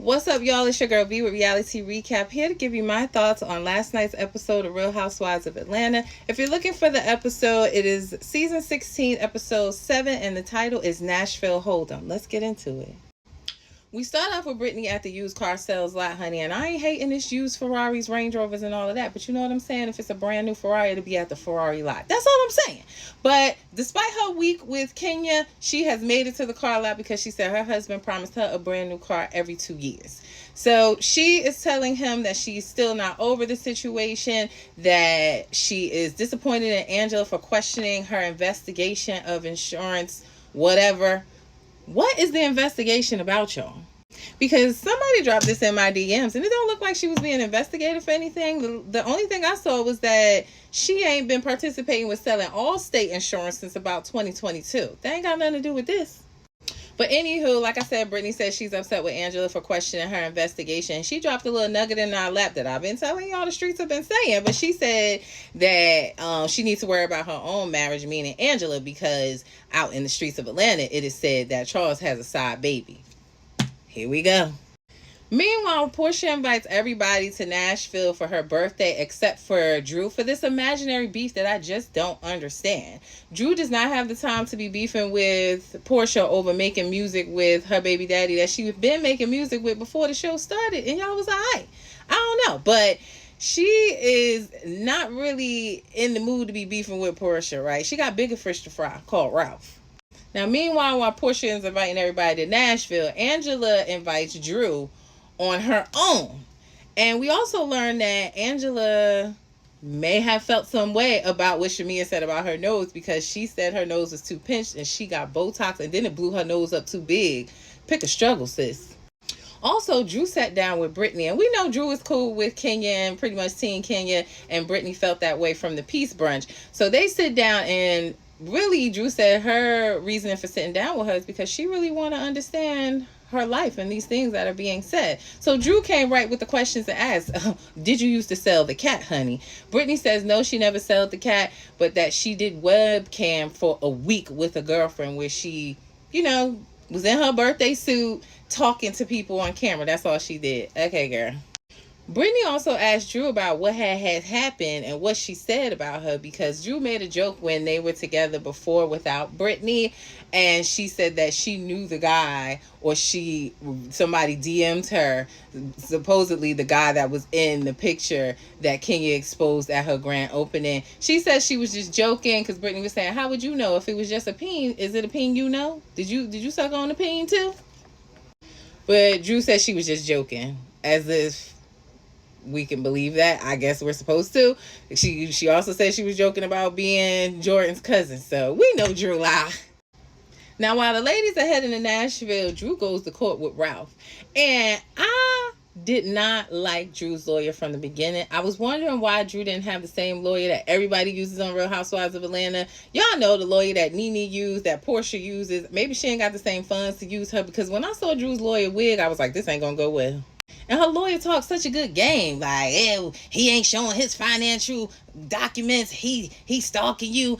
What's up, y'all? It's your girl B with Reality Recap, here to give you my thoughts on last night's episode of Real Housewives of Atlanta. If you're looking for the episode, it is season 16, episode 7, and the title is Nashville Hold'em. Let's get into it. We start off with Brittany at the used car sales lot, honey, and I ain't hating this used Ferraris, Range Rovers, and all of that, but you know what I'm saying? If it's a brand new Ferrari, it'll be at the Ferrari lot. That's all I'm saying. But despite her week with Kenya, she has made it to the car lot because she said her husband promised her a brand new car every 2 years. So she is telling him that she's still not over the situation, that she is disappointed in Angela for questioning her investigation of insurance, whatever. What is the investigation about, y'all? Because somebody dropped this in my DMs and it don't look like she was being investigated for anything. The only thing I saw was that she ain't been participating with selling all state insurance since about 2022. That ain't got nothing to do with this. But anywho, like I said, Brittany says she's upset with Angela for questioning her investigation. She dropped a little nugget in our lap that I've been telling y'all the streets have been saying. But she said that she needs to worry about her own marriage, meaning Angela, because out in the streets of Atlanta, it is said that Charles has a side baby. Here we go. Meanwhile, Portia invites everybody to Nashville for her birthday except for Drew for this imaginary beef that I just don't understand. Drew does not have the time to be beefing with Portia over making music with her baby daddy that she's been making music with before the show started, and y'all was alright. I don't know, but she is not really in the mood to be beefing with Portia, right? She got bigger fish to fry, called Ralph. Now, meanwhile, while Portia is inviting everybody to Nashville, Angela invites Drew on her own. And we also learned that Angela may have felt some way about what Shamia said about her nose, because she said her nose was too pinched and she got Botox and then it blew her nose up too big. Pick a struggle, sis. Also, Drew sat down with Brittany, and we know Drew is cool with Kenya and pretty much Team Kenya, and Brittany felt that way from the peace brunch. So they sit down, and really, Drew said her reasoning for sitting down with her is because she really want to understand her life and these things that are being said. So Drew came right with the questions and asked, did you used to sell the cat, honey? Brittany says no, she never sold the cat, but that she did webcam for a week with a girlfriend where she, was in her birthday suit talking to people on camera. That's all she did. Okay, girl. Brittany also asked Drew about what had happened and what she said about her, because Drew made a joke when they were together before without Brittany, and she said that she knew the guy, or somebody DM'd her, supposedly the guy that was in the picture that Kenya exposed at her grand opening. She said she was just joking because Brittany was saying, how would you know if it was just a peen? Is it a peen you know? Did you suck on the peen too? But Drew said she was just joking, as if we can believe that. I guess we're supposed to. She also said she was joking about being Jordan's cousin. So we know Drew lie. Now, while the ladies are heading to Nashville, Drew goes to court with Ralph. And I did not like Drew's lawyer from the beginning. I was wondering why Drew didn't have the same lawyer that everybody uses on Real Housewives of Atlanta. Y'all know the lawyer that Nene used, that Portia uses. Maybe she ain't got the same funds to use her, because when I saw Drew's lawyer wig, I was like, this ain't gonna go well. And her lawyer talks such a good game. Like, he ain't showing his financial documents. He stalking you.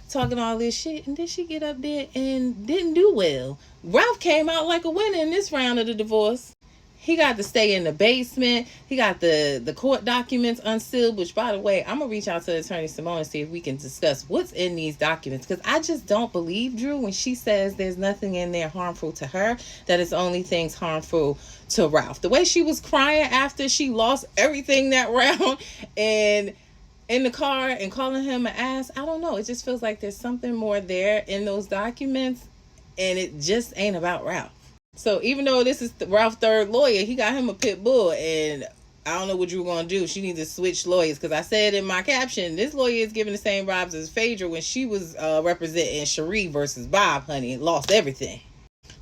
Talking all this shit. And then she get up there and didn't do well. Ralph came out like a winner in this round of the divorce. He got to stay in the basement. He got the court documents unsealed, which, by the way, I'm going to reach out to Attorney Simone and see if we can discuss what's in these documents, because I just don't believe Drew when she says there's nothing in there harmful to her, that it's only things harmful to Ralph. The way she was crying after she lost everything that round and in the car and calling him an ass, I don't know. It just feels like there's something more there in those documents, and it just ain't about Ralph. So even though this is Ralph's third lawyer, he got him a pit bull, and I don't know what Drew gonna do. She needs to switch lawyers, because I said in my caption, this lawyer is giving the same vibes as Phaedra when she was representing Cherie versus Bob, honey, and lost everything.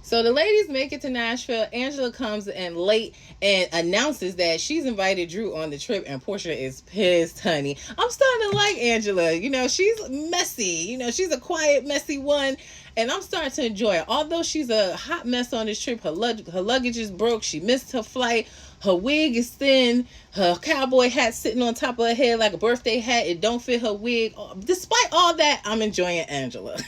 So the ladies make it to Nashville. Angela comes in late and announces that she's invited Drew on the trip, and Portia is pissed, honey. I'm starting to like Angela. She's messy. She's a quiet, messy one. And I'm starting to enjoy it. Although she's a hot mess on this trip, her luggage is broke. She missed her flight. Her wig is thin. Her cowboy hat sitting on top of her head like a birthday hat. It don't fit her wig. Despite all that, I'm enjoying Angela.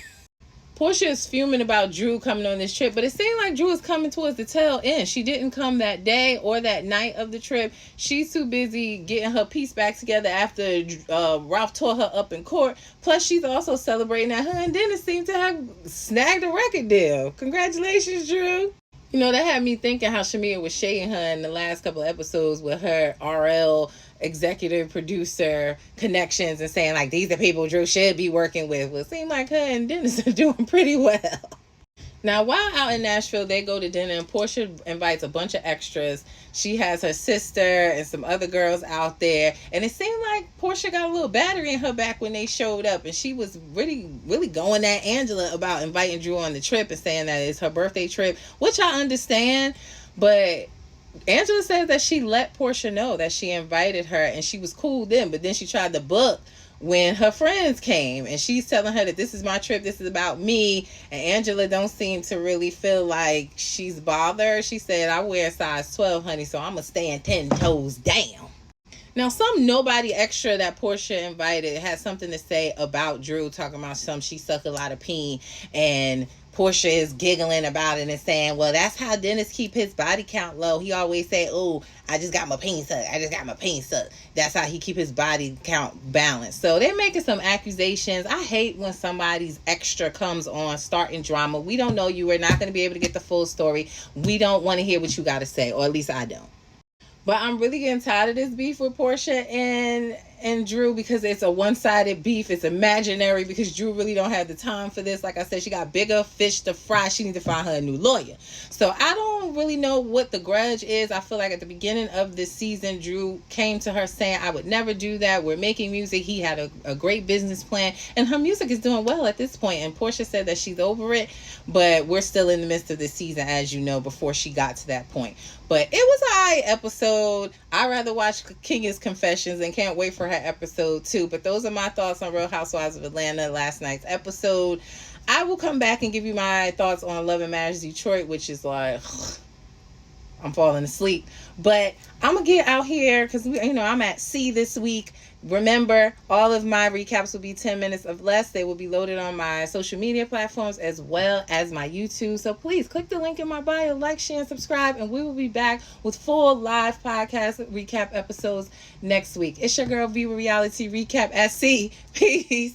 Portia is fuming about Drew coming on this trip, but it seemed like Drew is coming towards the tail end. She didn't come that day or that night of the trip. She's too busy getting her piece back together after Ralph tore her up in court. Plus, she's also celebrating that her and Dennis seem to have snagged a record deal. Congratulations, Drew. You know, that had me thinking how Shamia was shading her in the last couple of episodes with her RL executive producer connections and saying, like, these are people Drew should be working with. Well, it seemed like her and Dennis are doing pretty well. Now, while out in Nashville, they go to dinner, and Portia invites a bunch of extras. She has her sister and some other girls out there, and it seemed like Portia got a little battery in her back when they showed up, and she was really, really going at Angela about inviting Drew on the trip and saying that it's her birthday trip, which I understand, but Angela says that she let Portia know that she invited her, and she was cool then, but then she tried to book when her friends came, and she's telling her that this is my trip, this is about me, and Angela don't seem to really feel like she's bothered. She said, I wear size 12, honey, so I'm gonna stand 10 toes down. Now, some nobody extra that Portia invited had something to say about Drew, talking about she sucked a lot of peen, and Portia is giggling about it and saying, well, that's how Dennis keep his body count low. He always say, oh, I just got my pain sucked. I just got my pain sucked. That's how he keep his body count balanced. So they're making some accusations. I hate when somebody's extra comes on starting drama. We don't know you. We're not going to be able to get the full story. We don't want to hear what you got to say, or at least I don't. But I'm really getting tired of this beef with Portia and Drew, because it's a one-sided beef. It's imaginary because Drew really don't have the time for this. Like I said, she got bigger fish to fry. She needs to find her a new lawyer. So I don't really know what the grudge is. I feel like at the beginning of this season, Drew came to her saying, I would never do that. We're making music. He had a great business plan, and her music is doing well at this point. And Portia said that she's over it, but we're still in the midst of the season, as you know, before she got to that point. But it was an alright episode. I'd rather watch Kenya's Confessions and can't wait for her episode 2. But those are my thoughts on Real Housewives of Atlanta, last night's episode. I will come back and give you my thoughts on Love and Marriage Detroit, which is like, I'm falling asleep. But I'm going to get out here because, I'm at sea this week. Remember, all of my recaps will be 10 minutes or less. They will be loaded on my social media platforms as well as my YouTube. So please click the link in my bio, like, share, and subscribe, and we will be back with full live podcast recap episodes next week. It's your girl V with Reality Recap at sea. Peace.